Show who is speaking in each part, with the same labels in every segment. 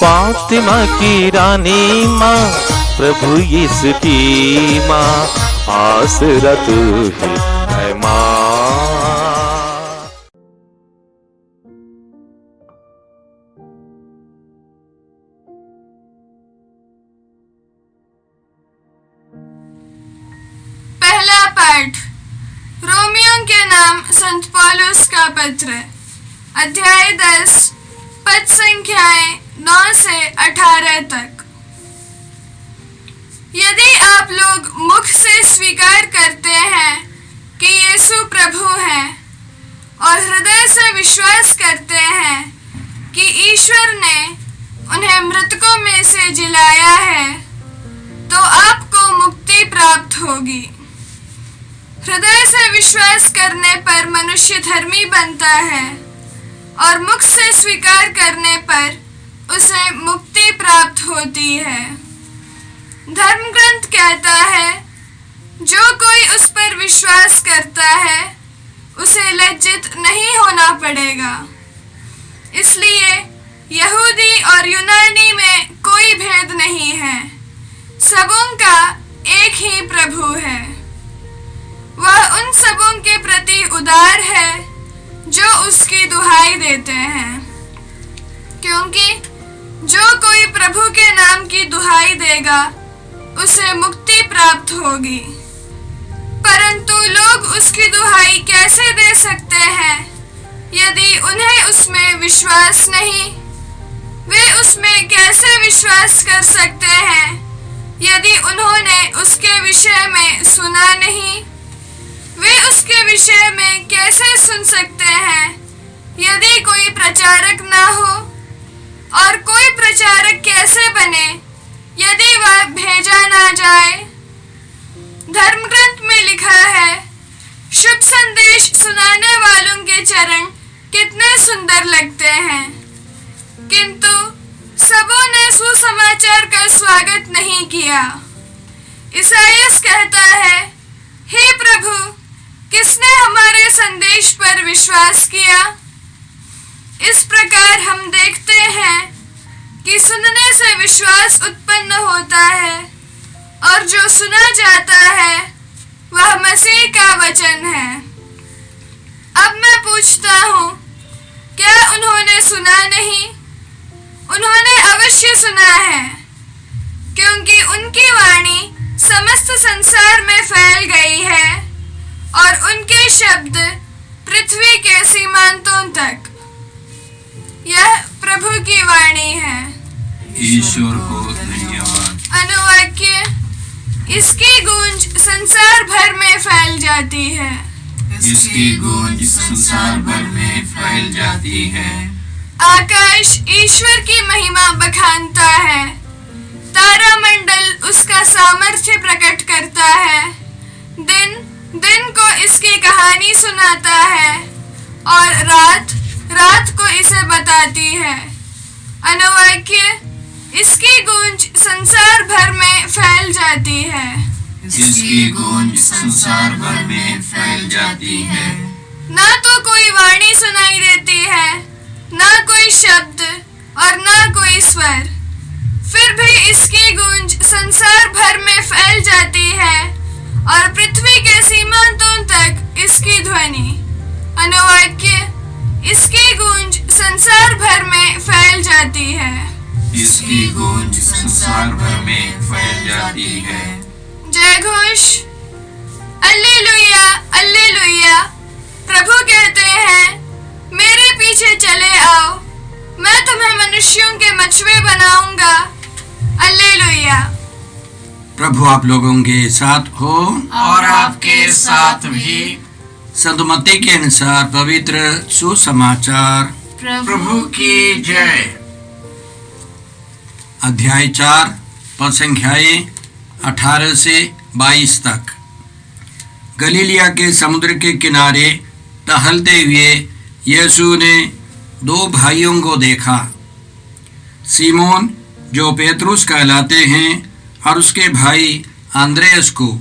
Speaker 1: फातिमा की रानी माँ, प्रभु यीशु की माँ, आसरा तू ही है माँ।
Speaker 2: पहला पाठ रोमियों के नाम संत पौलुस का पत्र, अध्याय 10, पद संख्याएं 9 से 18 तक। यदि आप लोग मुख से स्वीकार करते हैं कि यीशु प्रभु है और हृदय से विश्वास करते हैं कि ईश्वर ने उन्हें मृतकों में से जिलाया है, तो आपको मुक्ति प्राप्त होगी। हृदय से विश्वास करने पर मनुष्य धर्मी बनता है और मुख से स्वीकार करने पर उसे मुक्ति प्राप्त होती है। धर्म ग्रंथ कहता है, जो कोई उस पर विश्वास करता है उसे लज्जित नहीं होना पड़ेगा। इसलिए यहूदी और यूनानी में कोई भेद नहीं है, सबों का एक ही प्रभु है। वह उन सबों के प्रति उदार है जो उसकी दुहाई देते हैं, क्योंकि जो कोई प्रभु के नाम की दुहाई देगा उसे मुक्ति प्राप्त होगी। परंतु लोग उसकी दुहाई कैसे दे सकते हैं यदि उन्हें उसमें विश्वास नहीं? वे उसमें कैसे विश्वास कर सकते हैं यदि उन्होंने उसके विषय में सुना नहीं? वे उसके विषय में कैसे सुन सकते हैं यदि कोई प्रचारक ना हो? और कोई प्रचारक कैसे बने यदि वह भेजा ना जाए? धर्म ग्रंथ में लिखा है, शुभ संदेश सुनाने वालों के चरण कितने सुंदर लगते हैं, किंतु सबों ने सुसमाचार का स्वागत नहीं किया। ईसाइयास कहता है, हे प्रभु, किसने हमारे संदेश पर विश्वास किया? इस प्रकार हम देखते हैं कि सुनने से विश्वास उत्पन्न होता है और जो सुना जाता है वह मसीह का वचन है। अब मैं पूछता हूँ, क्या उन्होंने सुना नहीं? उन्होंने अवश्य सुना है, क्योंकि उनकी वाणी समस्त संसार में फैल गई है और उनके शब्द पृथ्वी के सीमांतों तक। यह प्रभु की वाणी है।
Speaker 3: ईश्वर को धन्यवाद।
Speaker 2: अनुवाक्य, इसकी गूंज संसार भर में फैल जाती है।
Speaker 3: इसकी गूंज संसार भर में फैल जाती है।
Speaker 2: आकाश ईश्वर की महिमा बखानता है, तारामंडल उसका सामर्थ्य प्रकट करता है। दिन दिन को इसकी कहानी सुनाता है और रात रात को इसे बताती है। अनुवाक्य, इसकी गूंज संसार भर में फैल जाती है।
Speaker 3: इसकी गूंज संसार भर में फैल जाती है।
Speaker 2: ना तो कोई वाणी सुनाई देती है, ना कोई शब्द और ना कोई स्वर, फिर भी इसकी गूंज संसार भर में फैल जाती है और पृथ्वी के सीमांतों तक इसकी ध्वनि। अनुवाक्य, इसकी गूंज संसार भर में फैल जाती है।
Speaker 3: इसकी गूंज संसार भर में फैल जाती है।
Speaker 2: जय घोष। Alleluia alleluia. प्रभु कहते हैं, मेरे पीछे चले आओ, मैं तुम्हें मनुष्यों के मछुए बनाऊंगा। अल्लेलुया।
Speaker 4: प्रभु आप लोगों के साथ हो
Speaker 3: और आपके साथ भी।
Speaker 4: संत मत्ती के अनुसार पवित्र सुसमाचार।
Speaker 3: प्रभु की जय।
Speaker 4: अध्याय 4, पद संख्याएं 18 से 22 तक। गलीलिया के समुद्र के किनारे टहलते हुए यीशु ने 2 भाइयों को देखा, सीमोन जो पेतरुस कहलाते हैं और उसके भाई अंद्रेयास को।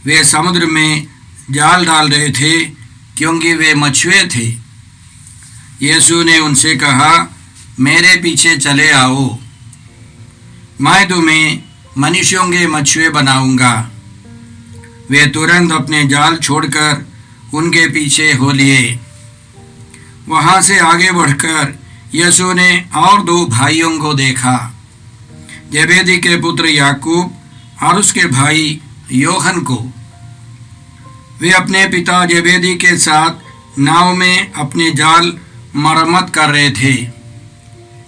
Speaker 4: वे समुद्र में जाल डाल रहे थे क्योंकि वे मछुए थे। यीशु ने उनसे कहा, मेरे पीछे चले आओ, मैं तुम्हें मनुष्यों के मछुए बनाऊंगा। वे तुरंत अपने जाल छोड़कर उनके पीछे हो लिए। वहां से आगे बढ़कर यीशु ने और 2 भाइयों को देखा, जबेदी के पुत्र याकूब और उसके भाई योहन को। वे अपने पिता जबेदी के साथ नाव में अपने जाल मरम्मत कर रहे थे।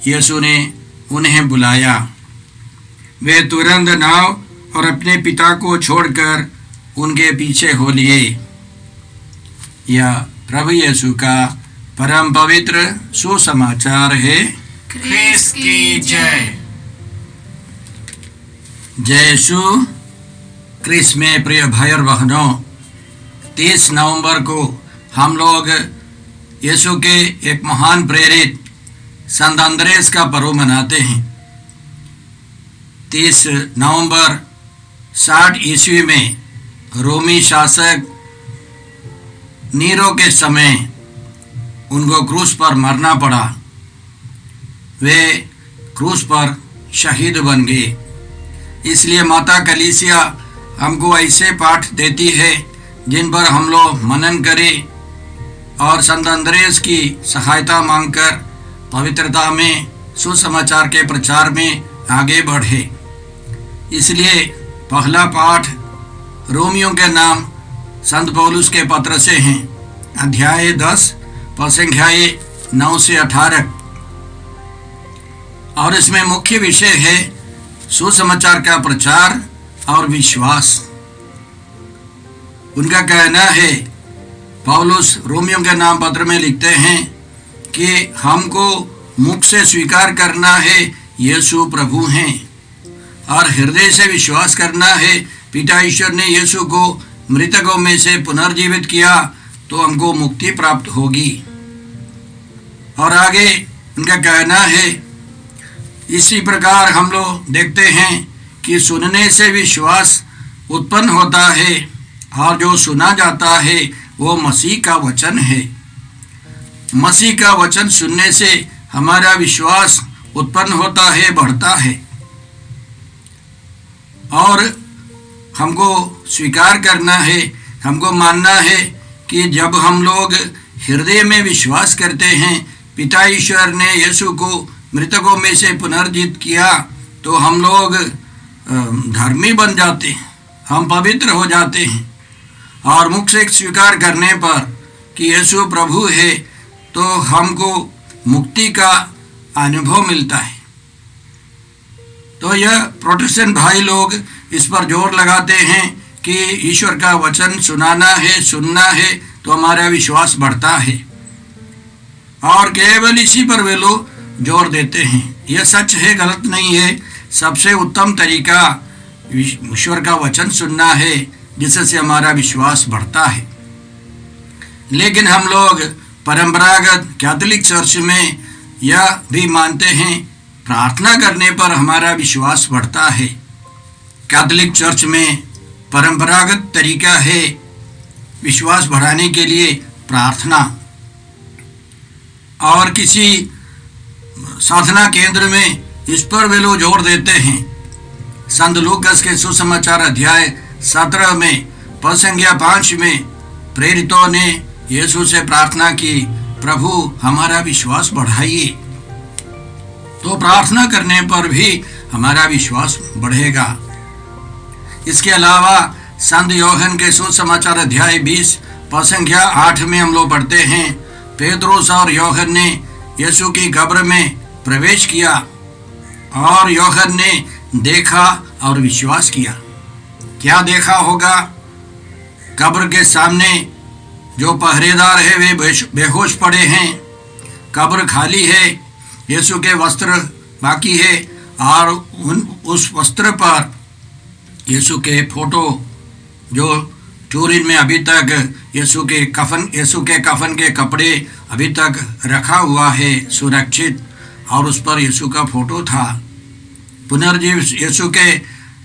Speaker 4: यीशु ने उन्हें बुलाया। वे तुरंत नाव और अपने पिता को छोड़कर उनके पीछे हो लिए। यह प्रभु यीशु का परम पवित्र सुसमाचार है।
Speaker 3: ख्रिस्त की जय।
Speaker 4: जय यीशु क्रिस्त में प्रिय भाई और बहनों, 30 नवंबर को हम लोग यीशु के एक महान प्रेरित संत अंद्रेस का पर्व मनाते हैं। 30 नवंबर 60 ईस्वी में रोमी शासक नीरो के समय उनको क्रूस पर मरना पड़ा। वे क्रूस पर शहीद बन गए। इसलिए माता कलीसिया हमको ऐसे पाठ देती है जिन पर हम लोग मनन करें और संत अंद्रेस की सहायता मांगकर पवित्रता में सुसमाचार के प्रचार में आगे बढ़े। इसलिए पहला पाठ रोमियों के नाम संत पौलुस के पत्र से हैं, अध्याय 10 पद संख्या 9 से 18, और इसमें मुख्य विषय है सुसमाचार का प्रचार और विश्वास। उनका कहना है, पौलुस रोमियों के नाम पत्र में लिखते हैं कि हमको मुख से स्वीकार करना है यीशु प्रभु हैं, और हृदय से विश्वास करना है पिता ईश्वर ने यीशु को मृतकों में से पुनर्जीवित किया तो हमको मुक्ति प्राप्त होगी। और आगे उनका कहना है, इसी प्रकार हम लोग देखते हैं कि सुनने से विश्वास उत्पन्न होता है, और जो सुना जाता है वो मसीह का वचन है। मसीह का वचन सुनने से हमारा विश्वास उत्पन्न होता है, बढ़ता है, और हमको स्वीकार करना है, हमको मानना है कि जब हम लोग हृदय में विश्वास करते हैं पिता ईश्वर ने यीशु को मृतकों में से पुनर्जीवित किया तो हम लोग धर्मी बन जाते हैं, हम पवित्र हो जाते हैं। और मुख से स्वीकार करने पर कि यीशु प्रभु है तो हमको मुक्ति का अनुभव मिलता है। तो यह प्रोटेस्टेंट भाई लोग इस पर जोर लगाते हैं कि ईश्वर का वचन सुनाना है, सुनना है तो हमारा विश्वास बढ़ता है, और केवल इसी पर वे लोग जोर देते हैं। यह सच है, गलत नहीं है। सबसे उत्तम तरीका ईश्वर का वचन सुनना है जिससे हमारा विश्वास बढ़ता है। लेकिन हम लोग परंपरागत कैथोलिक चर्च में यह भी मानते हैं प्रार्थना करने पर हमारा विश्वास बढ़ता है। कैथोलिक चर्च में परंपरागत तरीका है विश्वास बढ़ाने के लिए प्रार्थना, और किसी साधना केंद्र में इस पर वे लोग जोर देते हैं। संत लूकास के सुसमाचार अध्याय 17 में पद संख्या 5 में प्रेरितों ने यीशु से प्रार्थना की, प्रभु हमारा विश्वास बढ़ाइए। तो प्रार्थना करने पर भी हमारा विश्वास बढ़ेगा। इसके अलावा संत योहन के सुसमाचार अध्याय 20 पद संख्या 8 में हम लोग पढ़ते हैं, पेत्रुस और योहन ने यीशु की कब्र में प्रवेश किया और योहन ने देखा और विश्वास किया। क्या देखा होगा? कब्र के सामने जो पहरेदार है वे बेहोश पड़े हैं, कब्र खाली है, यीशु के वस्त्र बाकी है, और उस वस्त्र पर यीशु के फोटो जो टूरिन में अभी तक यीशु के कफन के कपड़े अभी तक रखा हुआ है सुरक्षित, और उस पर यीशु का फोटो था। पुनर्जीवित यीशु के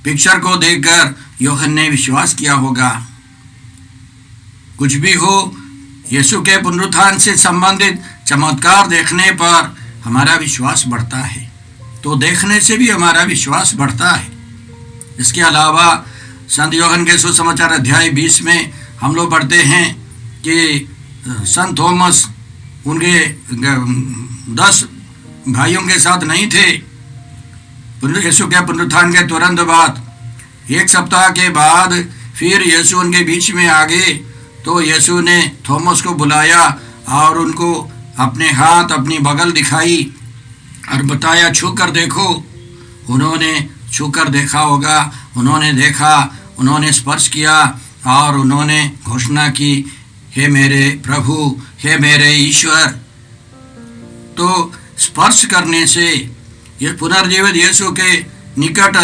Speaker 4: पिक्चर को देखकर योहन ने विश्वास किया होगा। कुछ भी हो, यीशु के पुनरुत्थान से संबंधित चमत्कार देखने पर हमारा विश्वास बढ़ता है, तो देखने से भी हमारा विश्वास बढ़ता है। इसके अलावा संत यूहन्ना के सुसमाचार अध्याय 20 में हम लोग पढ़ते हैं कि संत थॉमस उनके 10 भाइयों के साथ नहीं थे। यीशु के पुनरुत्थान के तुरंत बाद 1 सप्ताह के बाद फिर यीशु उनके बीच में आ गए, तो यीशु ने थॉमस को बुलाया और उनको अपने हाथ अपनी बगल दिखाई और बताया, छू कर देखो। उन्होंने छू कर देखा होगा, उन्होंने देखा, उन्होंने स्पर्श किया और उन्होंने घोषणा की, हे मेरे प्रभु, हे मेरे ईश्वर। तो स्पर्श करने से, ये पुनर्जीवित यीशु के निकट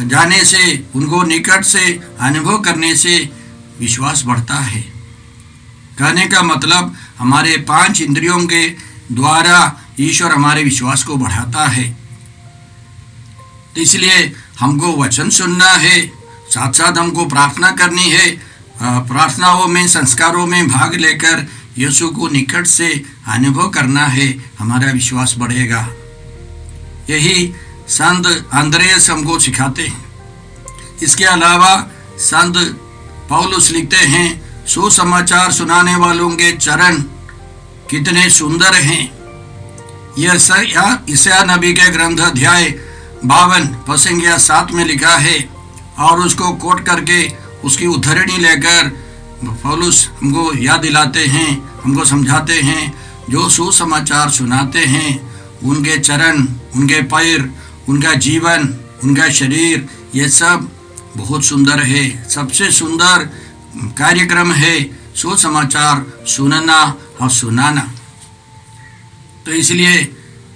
Speaker 4: जाने से, उनको निकट से अनुभव करने से विश्वास बढ़ता है। कहने का मतलब हमारे 5 इंद्रियों के द्वारा ईश्वर हमारे विश्वास को बढ़ाता है। तो इसलिए हमको वचन सुनना है, साथ साथ हमको प्रार्थना करनी है। प्रार्थनाओं में, संस्कारों में भाग लेकर यीशु को निकट से अनुभव करना है, हमारा विश्वास बढ़ेगा। यही संत अंद्रयास हमको सिखाते हैं। इसके अलावा संत पौलुस लिखते हैं, सुसमाचार सुनाने वालों के चरण कितने सुंदर हैं। यह यशायाह नबी के ग्रंथ अध्याय 52 पसंगिया 7 में लिखा है, और उसको कोट करके उसकी उद्धरणी लेकर पौलुस हमको याद दिलाते हैं, हमको समझाते हैं, जो सुसमाचार सुनाते हैं उनके चरण, उनके पैर, उनका जीवन, उनका शरीर, ये सब बहुत सुंदर है। सबसे सुंदर कार्यक्रम है सुसमाचार सुनना और सुनाना। तो इसलिए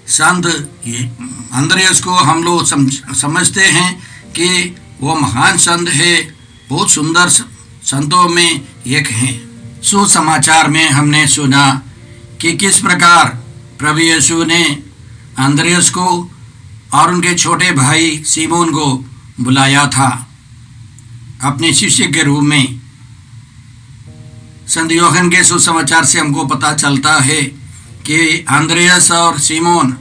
Speaker 4: संत अंद्रयास को हम लोग समझते हैं कि वो महान संत है, बहुत सुंदर संतों में एक हैं। सुसमाचार में हमने सुना कि किस प्रकार प्रभु यीशु ने अंद्रयास को और उनके छोटे भाई सीमोन को बुलाया था अपने शिष्य के रूप में। संत यूहन्ना के सुसमाचार से हमको पता चलता है कि अंद्रयास और सीमोन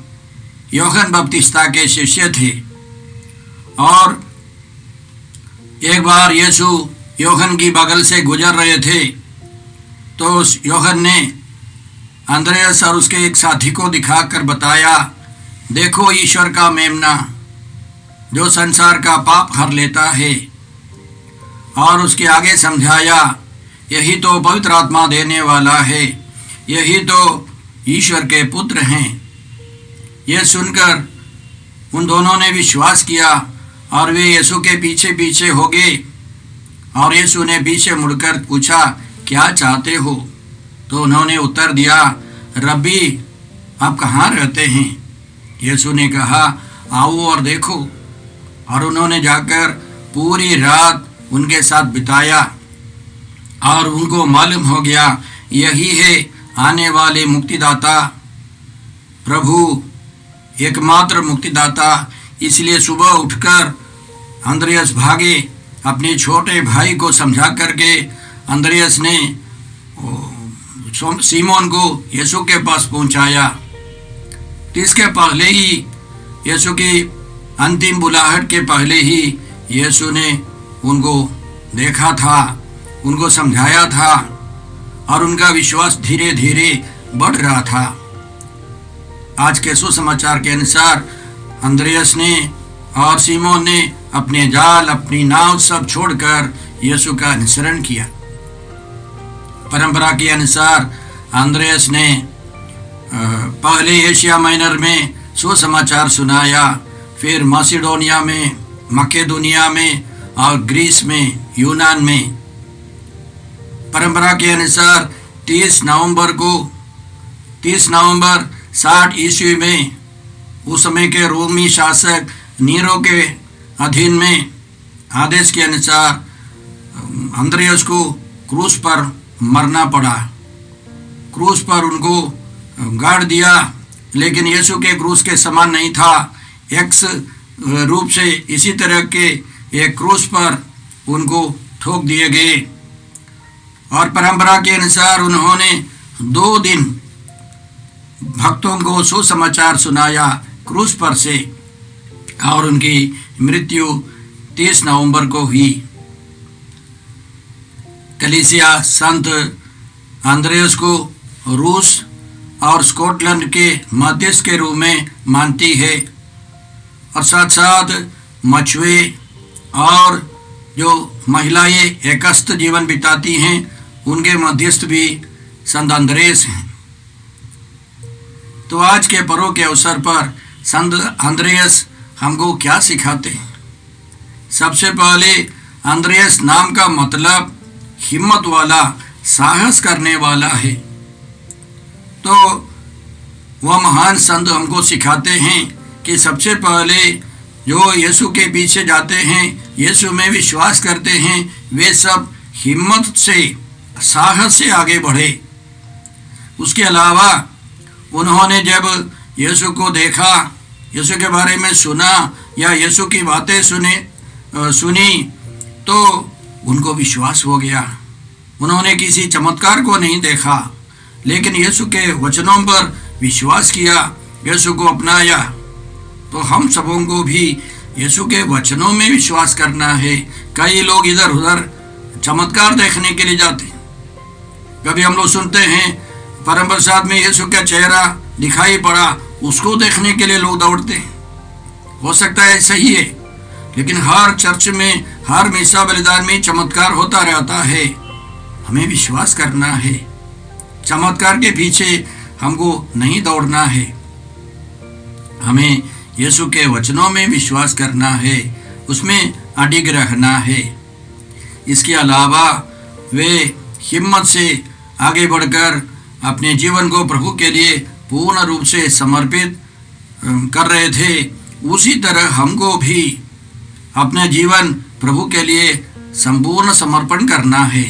Speaker 4: यूहन्ना बपतिस्ता के शिष्य थे, और एक बार यीशु यूहन्ना की बगल से गुजर रहे थे, तो यूहन्ना ने अंद्रयास और उसके एक साथी को दिखाकर बताया, देखो ईश्वर का मेमना जो संसार का पाप हर लेता है। और उसके आगे समझाया, यही तो पवित्र आत्मा देने वाला है, यही तो ईश्वर के पुत्र हैं। यह सुनकर उन दोनों ने विश्वास किया और वे यीशु के पीछे पीछे हो गए। और यीशु ने पीछे मुड़कर पूछा, क्या चाहते हो? तो उन्होंने उत्तर दिया, रब्बी आप कहाँ रहते हैं? यीशु ने कहा, आओ और देखो। और उन्होंने जाकर पूरी रात उनके साथ बिताया, और उनको मालूम हो गया यही है आने वाले मुक्तिदाता, प्रभु एकमात्र मुक्तिदाता। इसलिए सुबह उठकर अंद्रयास भागे, अपने छोटे भाई को समझा करके अंद्रयास ने सीमोन को यीशु के पास पहुंचाया। इसके पहले ही, यीशु की अंतिम बुलाहट के पहले ही यीशु ने उनको देखा था, उनको समझाया था, और उनका विश्वास धीरे धीरे बढ़ रहा था। आज के सुसमाचार के अनुसार अंद्रयास ने और सीमोन ने अपने जाल, अपनी नाव सब छोड़कर यीशु का अनुसरण किया। परंपरा के अनुसार अंद्रयास ने पहले एशिया माइनर में सुसमाचार सुनाया, फिर मासिडोनिया में, मकेदोनिया में, और ग्रीस में, यूनान में। परंपरा के अनुसार 30 नवंबर 60 ईस्वी में उस समय के रोमी शासक नीरो के अधीन में आदेश के अनुसार अंद्रयास को क्रूस पर मरना पड़ा। क्रूस पर उनको गाड़ दिया, लेकिन यीशु के क्रूस के समान नहीं था। एक्स रूप से इसी तरह के एक क्रूस पर उनको ठोक दिए गए। और परंपरा के अनुसार उन्होंने 2 दिन भक्तों को सुसमाचार सुनाया क्रूस पर से, और उनकी मृत्यु 30 नवंबर को हुई। कलीसिया संत आंद्रेयस को रूस और स्कॉटलैंड के मध्यस्थ के रूप में मानती है, और साथ साथ मछुए और जो महिलाएं एकस्त जीवन बिताती हैं उनके मध्यस्थ भी संत आंद्रेयस हैं। तो आज के पर्व के अवसर पर संत आंद्रेयस हमको क्या सिखाते हैं? सबसे पहले आंद्रेयस नाम का मतलब हिम्मत वाला, साहस करने वाला है। तो वह महान संत हमको सिखाते हैं कि सबसे पहले जो यीशु के पीछे जाते हैं, यीशु में विश्वास करते हैं, वे सब हिम्मत से, साहस से आगे बढ़े। उसके अलावा उन्होंने जब यीशु को देखा, यीशु के बारे में सुना या यीशु की बातें सुनी तो उनको विश्वास हो गया। उन्होंने किसी चमत्कार को नहीं देखा, लेकिन यीशु के वचनों पर विश्वास किया, यीशु को अपनाया। तो हम सबों को भी यीशु के वचनों में विश्वास करना है। कई लोग इधर उधर चमत्कार देखने के लिए जाते हैं। कभी हम लोग सुनते हैं परम प्रसाद में यीशु का चेहरा दिखाई पड़ा, उसको देखने के लिए लोग दौड़ते हैं। हो सकता है सही है, लेकिन हर चर्च में, हर मिसा बलिदान में चमत्कार होता रहता है। हमें विश्वास करना है, चमत्कार के पीछे हमको नहीं दौड़ना है। हमें यीशु के वचनों में विश्वास करना है, उसमें अडिग रहना है। इसके अलावा वे हिम्मत से आगे बढ़कर अपने जीवन को प्रभु के लिए पूर्ण रूप से समर्पित कर रहे थे। उसी तरह हमको भी अपना जीवन प्रभु के लिए संपूर्ण समर्पण करना है।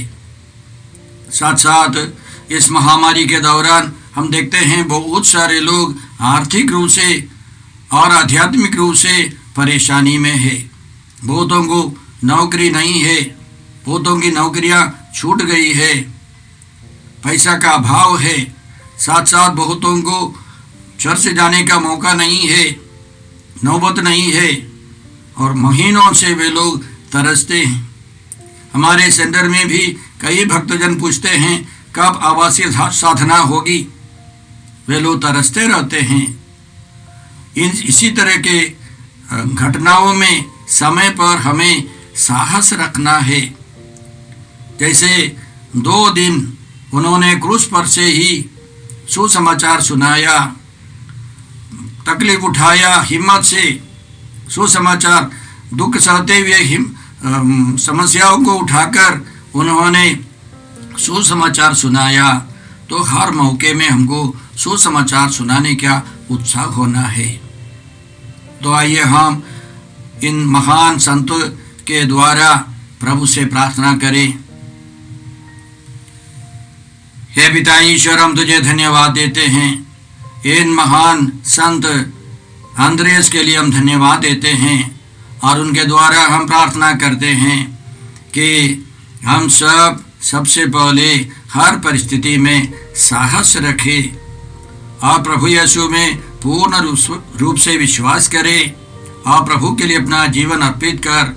Speaker 4: साथ साथ इस महामारी के दौरान हम देखते हैं बहुत सारे लोग आर्थिक रूप से और आध्यात्मिक रूप से परेशानी में है। बहुतों को नौकरी नहीं है, बहुतों की नौकरियां छूट गई है, पैसा का अभाव है। साथ साथ बहुतों को चर्च जाने का मौका नहीं है, नौबत नहीं है, और महीनों से वे लोग तरसते हैं। हमारे सेंटर में भी कई भक्तजन पूछते हैं कब आवासीय साधना होगी। वे लोग तरसते रहते हैं। इसी तरह के घटनाओं में समय पर हमें साहस रखना है। जैसे 2 दिन उन्होंने क्रूस पर से ही सुसमाचार सुनाया, तकलीफ उठाया, हिम्मत से सुसमाचार, दुख सहते हुए समस्याओं को उठाकर उन्होंने सुसमाचार सुनाया। तो हर मौके में हमको सुसमाचार सुनाने का उत्साह होना है। तो आइए हम इन महान संतों के द्वारा प्रभु से प्रार्थना करें। हे पिता ईश्वर, हम तुझे धन्यवाद देते हैं। इन महान संत आंद्रेयस के लिए हम धन्यवाद देते हैं, और उनके द्वारा हम प्रार्थना करते हैं कि हम सबसे पहले हर परिस्थिति में साहस रखें और प्रभु यीशु में पूर्ण रूप से विश्वास करें, और प्रभु के लिए अपना जीवन अर्पित कर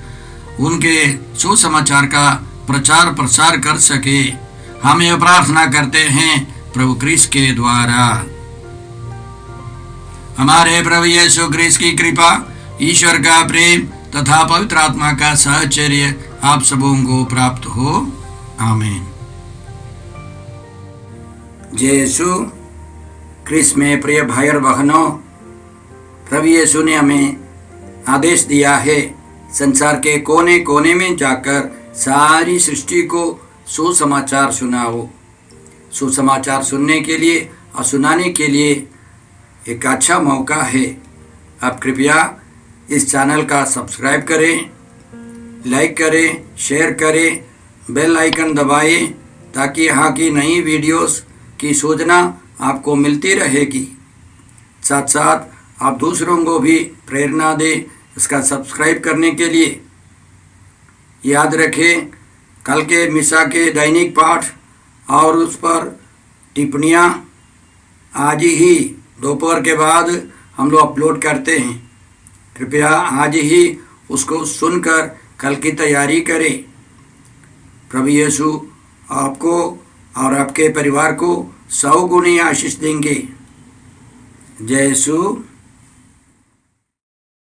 Speaker 4: उनके सुसमाचार का प्रचार प्रसार कर सके। हम यह प्रार्थना करते हैं प्रभु क्रिस्त के द्वारा। हमारे प्रभु यीशु क्रिस्त की कृपा, ईश्वर का प्रेम तथा पवित्र आत्मा का सहचर्य आप सबों को प्राप्त हो। आमीन। जय यीशु क्रिस्त में प्रिय भाई और बहनों, प्रभु यीशु ने हमें आदेश दिया है संसार के कोने कोने में जाकर सारी सृष्टि को सुसमाचार सुनाओ। सुसमाचार सुनने के लिए और सुनाने के लिए एक अच्छा मौका है। आप कृपया इस चैनल का सब्सक्राइब करें, लाइक करें, शेयर करें, बेल आइकन दबाएं, ताकि यहाँ की नई वीडियोस की सूचना आपको मिलती रहेगी। साथ साथ आप दूसरों को भी प्रेरणा दें इसका सब्सक्राइब करने के लिए। याद रखें, कल के मिसा के दैनिक पाठ और उस पर टिप्पणियाँ आज ही दोपहर के बाद हम लोग अपलोड करते हैं। कृपया आज ही उसको सुनकर कल की तैयारी करें। प्रभु यीशु आपको और आपके परिवार को 100 गुनी आशीष देंगे। जय यीशु।